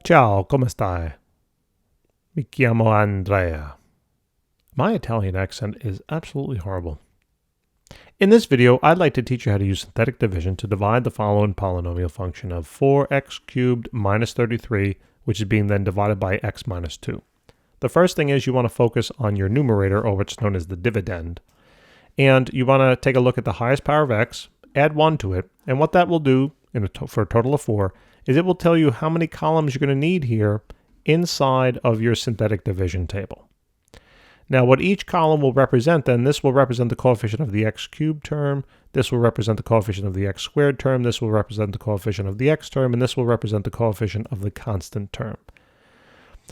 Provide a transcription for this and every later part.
Ciao, come stai? Mi chiamo Andrea. My Italian accent is absolutely horrible. In this video, I'd like to teach you how to use synthetic division to divide the following polynomial function of 4x cubed minus 33, which is being then divided by x minus 2. The first thing is you want to focus on your numerator, or what's known as the dividend. And you want to take a look at the highest power of x, add 1 to it, and what that will do for a total of 4 is it will tell you how many columns you're going to need here inside of your synthetic division table. Now, what each column will represent then, this will represent the coefficient of the x cubed term, this will represent the coefficient of the x squared term, this will represent the coefficient of the x term, and this will represent the coefficient of the constant term.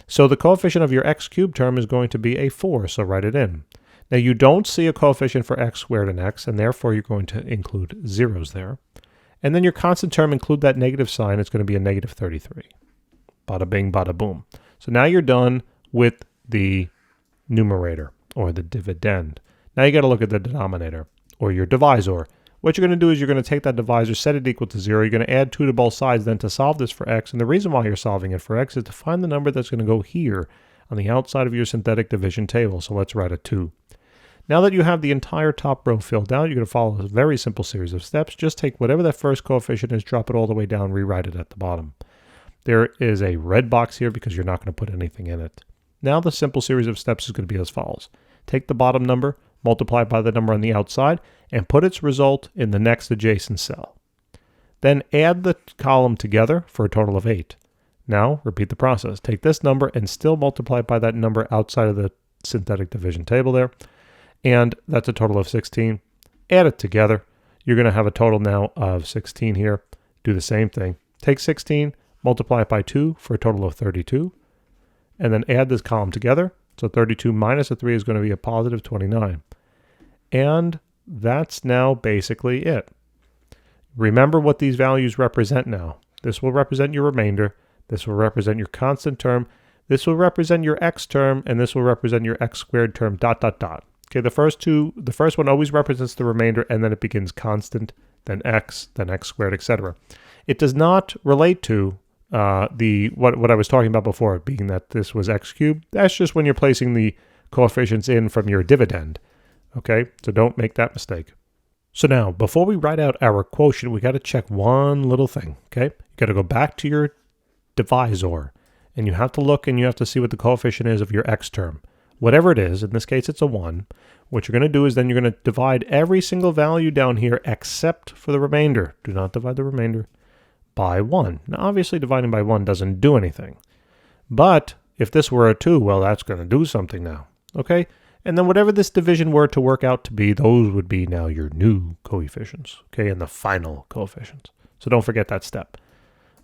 So the coefficient of your x cubed term is going to be a 4, so write it in. Now, you don't see a coefficient for x squared and x, and therefore you're going to include zeros there. And then your constant term, include that negative sign, it's going to be a negative 33. Bada bing, bada boom. So now you're done with the numerator, or the dividend. Now you got to look at the denominator, or your divisor. What you're going to do is you're going to take that divisor, set it equal to 0. You're going to add 2 to both sides then to solve this for x. And the reason why you're solving it for x is to find the number that's going to go here on the outside of your synthetic division table. So let's write a 2. Now that you have the entire top row filled out, you're going to follow a very simple series of steps. Just take whatever that first coefficient is, drop it all the way down, rewrite it at the bottom. There is a red box here because you're not going to put anything in it. Now the simple series of steps is going to be as follows. Take the bottom number, multiply it by the number on the outside, and put its result in the next adjacent cell. Then add the column together for a total of 8. Now repeat the process. Take this number and still multiply it by that number outside of the synthetic division table there. And that's a total of 16. Add it together. You're going to have a total now of 16 here. Do the same thing. Take 16, multiply it by 2 for a total of 32. And then add this column together. So 32 minus a 3 is going to be a positive 29. And that's now basically it. Remember what these values represent now. This will represent your remainder. This will represent your constant term. This will represent your x term. And this will represent your x squared term, ... Okay, the first one always represents the remainder, and then it begins constant, then x squared, etc. It does not relate to what I was talking about before, being that this was x cubed. That's just when you're placing the coefficients in from your dividend. Okay, so don't make that mistake. So now, before we write out our quotient, we got to check one little thing. Okay, you got to go back to your divisor, and you have to look and you have to see what the coefficient is of your x term. Whatever it is, in this case it's a 1, what you're going to do is then you're going to divide every single value down here except for the remainder. Do not divide the remainder by 1. Now obviously dividing by 1 doesn't do anything. But if this were a 2, well, that's going to do something now. Okay? And then whatever this division were to work out to be, those would be now your new coefficients. Okay? And the final coefficients. So don't forget that step.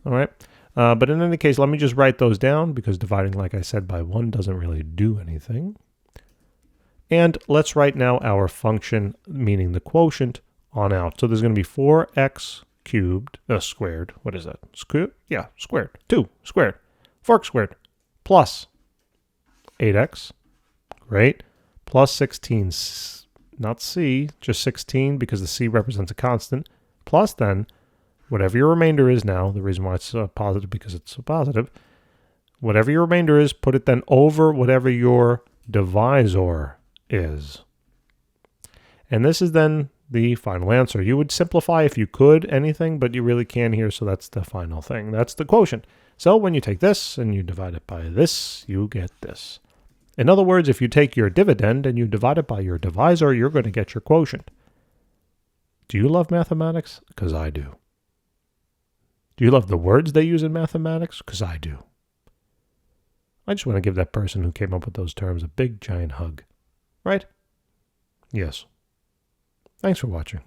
All right? But in any case, let me just write those down because dividing, like I said, by 1 doesn't really do anything. And let's write now our function, meaning the quotient, on out. So there's going to be 4x cubed, squared. What is that? Squared? Yeah, squared. 2 squared. 4x squared. Plus 8x. Great. Plus 16, not c, just 16 because the c represents a constant. Plus then, whatever your remainder is now, the reason why it's positive because it's a positive, whatever your remainder is, put it then over whatever your divisor is. And this is then the final answer. You would simplify if you could anything, but you really can here, so that's the final thing. That's the quotient. So when you take this and you divide it by this, you get this. In other words, if you take your dividend and you divide it by your divisor, you're going to get your quotient. Do you love mathematics? Because I do. Do you love the words they use in mathematics? Because I do. I just want to give that person who came up with those terms a big, giant hug. Right? Yes. Thanks for watching.